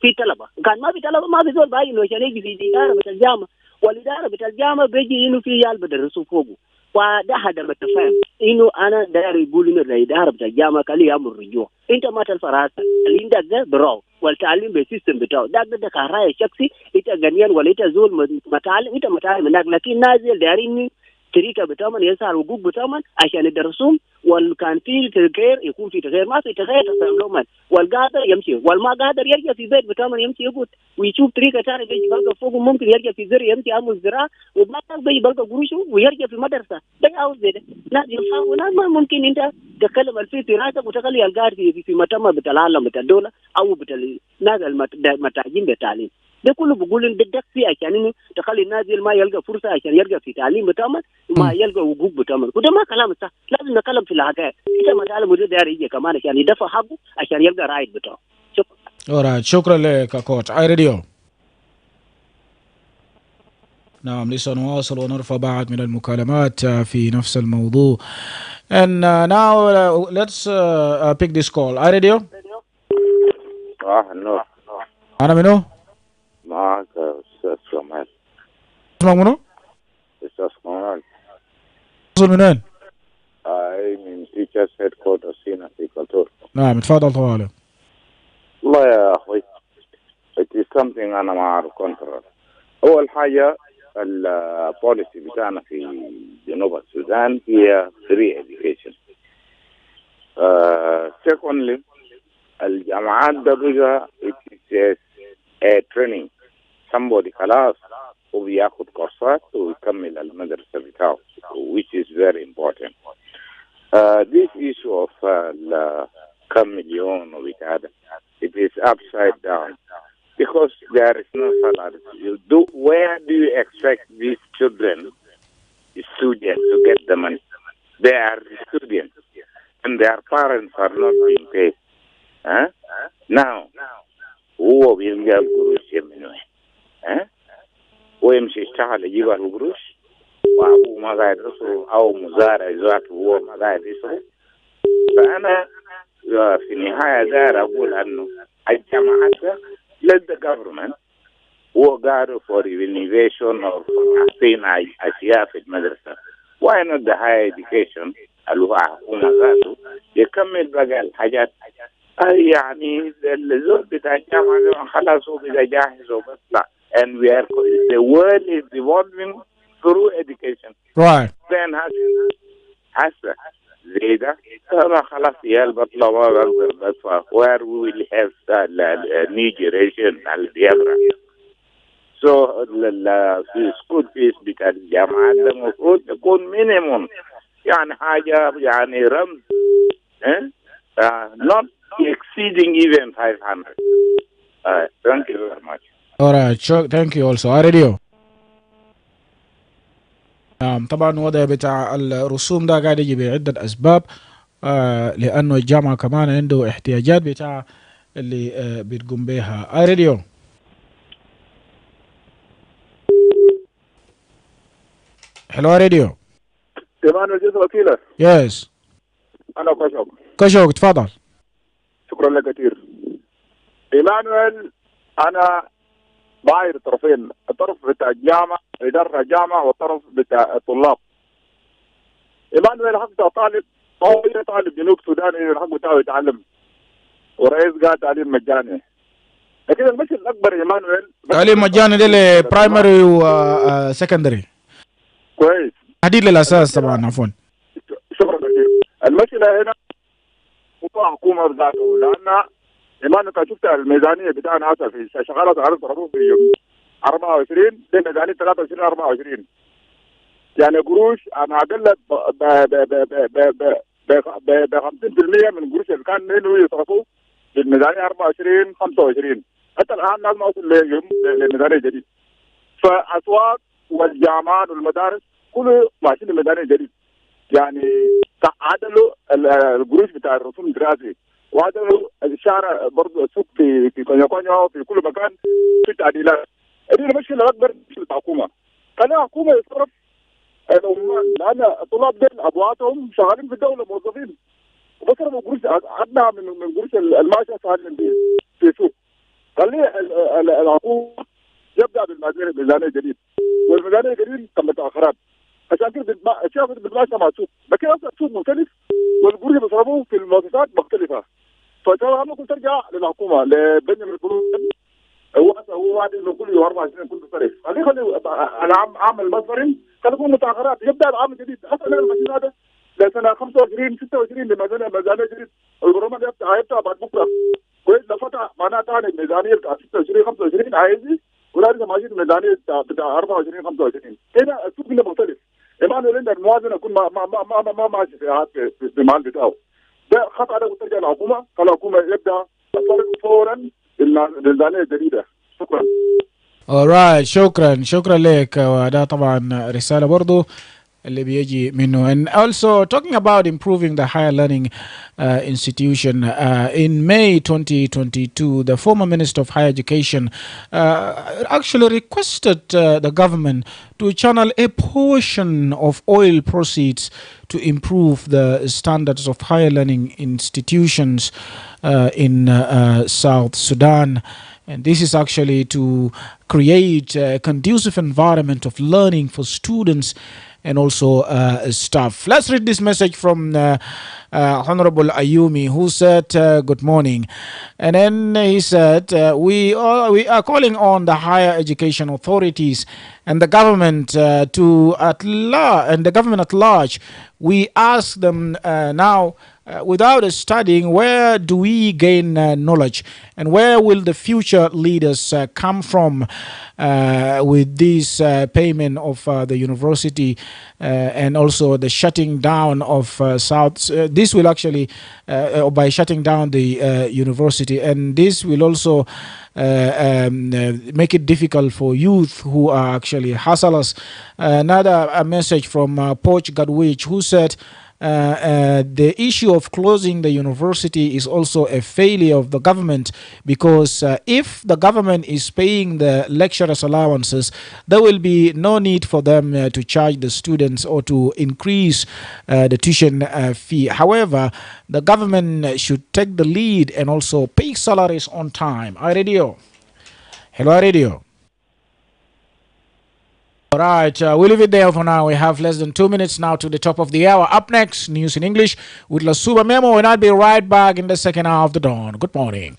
في طلبه كان ما في طلبه ما في زول باين عشان يجي في الاداره بتاع الجامعه والاداره بتاع الجامعه بيجي انه في عيال بدرسوا فوقه. وده هذا بتفهم انه انا داير يقول انه الاداره بتاع الجامعه كان يامر رجوع انت ما تلفى راسك اللي عندك ده برو والتعليم بالسيستم بتاعه ده كراي شخصي انت غنيان ولا انت زول متعلم انت متعلم هناك لكن نازل دايرين طريقه بتاعهم يسعى الحقوق بتاعهم عشان يدرسوهم والكان في تغيير يكون في تغيير ما في تغيير تفهم لهم والقادر يمشي والما قادر يرجع في بيت بتاعهم يمشي يقول ويشوف طريقه ثانيه بيجي بلقى فوق ممكن يرجع في زر يمشي يعمل زراعه وما بيجي بلقى قروشه ويرجع في مدرسه ده عاوز ده ناس يفهموا ناس ما ممكن انت تتكلم في راسك وتخلي القادر في متم بتاع العالم بتاع الدوله او بتاع الناس المتاجين بالتعليم ده كله بقول ان ده في عشان انه تخلي الناس ما يلقى فرصه عشان يلقى في تعليم بتاعهم وما يلقى حقوق بتاعهم وده ما كلام صح لازم نتكلم في الحقائق انت ما تعلم وده داير يجي كمان عشان يدفع حقه عشان يلقى رايد بتاعه. شكرا. شكرا لك يا كوتش اي راديو. نعم لسه نواصل ونرفع بعض من المكالمات في نفس الموضوع. And now let's pick this call. اي راديو. النور. انا منو؟ معك أستاذ كمال. اسمك منو؟ أستاذ كمال. تتصل من وين؟ من Teachers Headquarters هنا في كالتور. نعم تفضل طوالي. والله يا أخوي it is something أنا ما أعرف كنترول. أول حاجة البوليسي بتاعنا في جنوب السودان هي free education. Secondly الجامعات ده بقى it is a training. somebody خلاص وبياخد كورسات ويكمل المدرسة بتاعه which is very important. This issue of كم مليون وبتاع it is upside down because there is no salary. Where do you expect these children, the students, to get the money? They are students and their parents are not being paid. Now هو بيلقى القروش من وين؟ ويمشي يشتغل يجيب القروش وأبوه ما قاعد يصرف أو مزارع ذاته هو ما قاعد يصرف. فأنا في النهاية داير أقول أنه الجامعات let the government هو قاعد for innovation or for تحسين أشياء في المدرسة. why not the higher education اللي هو حكومة ذاته يكمل بقى الحاجات يعني الزول بتاع الجامعة خلاص هو بقى جاهز وبس لا. And the world is evolving through education. Right. Then هسه زي ده أنا خلاص يا البطلة ما بقدر بدفع where we will have a new generation اللي بيقرأ. So في school fees بتاع الجامعات ده المفروض يكون minimum يعني حاجة يعني رمز not exceeding even 500. Thank you very much. All right, sure. Thank you also. Radio. طبعا وضع بتاع الرسوم ده قاعد يجي بعدة أسباب لأنه الجامعة كمان عنده احتياجات بتاع اللي بتقوم بها. راديو. حلو راديو. إيمانويل جزء وكيلة. يس. أنا كشوك. كشوك تفضل. شكرا لك كثير. إيمانويل أنا باير طرفين، الطرف بتاع الجامعة إدارة الجامعة والطرف بتاع الطلاب. إيمانويل حق طالب أو أي طالب جنوب سوداني الحق بتاعه يتعلم ورئيس قال تعليم مجاني. لكن المشكلة الأكبر إيمانويل تعليم مجاني ده لبرايمري وسكندري. كويس. حديد للأساس طبعا عفوا. شكرا كثير. المشكلة هنا هو حكومة بذاته لأن إيمان أنت شفت الميزانية بتاعنا هسه في شغالة عرض ربوع في 24 دي ميزانية 23 24 يعني قروش أنا أقل ب 50% من قروش اللي كان منه يصرفوا في الميزانية 24 25 حتى الآن لازم أوصل لميزانية جديد. فأسواق والجامعات والمدارس كله ماشيين لميزانية جديد يعني عدلوا القروش بتاع الرسوم الدراسي وعدلوا الشارع برضه السوق في كونيا وفي كل مكان في تعديلات. دي المشكله الاكبر مشكله الحكومه. خليها الحكومه يصرف العمال لان الطلاب دول ابواتهم شغالين في الدوله موظفين وبصرفوا قروش عدنا من قروش الماشيه في السوق. خلي الحكومه يبدا بالميزانيه الجديد والميزانيه الجديد تم تاخرات عشان كده الشيء بتتماشى مع السوق. لكن اصلا السوق مختلف والقروش اللي بيصرفوه في المؤسسات مختلفه. فالشباب ممكن ترجع للحكومه لبنيامين الفلوس هو وعد انه كل يوم 24 كنت صرف. خلي العام المصري خلي يكون متاخرات يبدا العام الجديد. اصلا المشين هذا لسنه 25 26 لميزانيه جديد البرنامج هيبدا بعد بكره. كويس لفتره معناها ثاني الميزانيه بتاع 26 25 عايزي ولا لسه ماشيين الميزانيه بتاع 24 25 كده السوق كله مختلف. إيمانويل عندك الموازنه يكون ما ماشي في المحل بتاعه. ده خطأ ده ترجع للحكومه خلي الحكومه يبدا الطريق فورا للميزانيه الجديده. شكرا. alright شكرا لك وده طبعا رساله برضو اللي بيجي منه. And also talking about improving the higher learning institution, in May 2022 the former Minister of Higher Education actually requested the government to channel a portion of oil proceeds to improve the standards of higher learning institutions in South Sudan. And this is actually to create a conducive environment of learning for students and also staff. Let's read this message from Honorable Ayumi, who said, good morning. And then he said, we are calling on the higher education authorities and the government and the government at large. We ask them now, without studying, where do we gain knowledge, and where will the future leaders come from with this payment of the university and also the shutting down of South? This will actually, by shutting down the university, and this will also make it difficult for youth who are actually hustlers. Another message from Poch Gadwich, who said, the issue of closing the university is also a failure of the government, because if the government is paying the lecturers' allowances, there will be no need for them to charge the students or to increase the tuition fee. However, the government should take the lead and also pay salaries on time. Radio. Hello, Radio. All right, we'll leave it there for now. We have less than 2 minutes now to the top of the hour. Up next, news in English with Lasuba Memo, and I'll be right back in the second hour of the dawn. Good morning.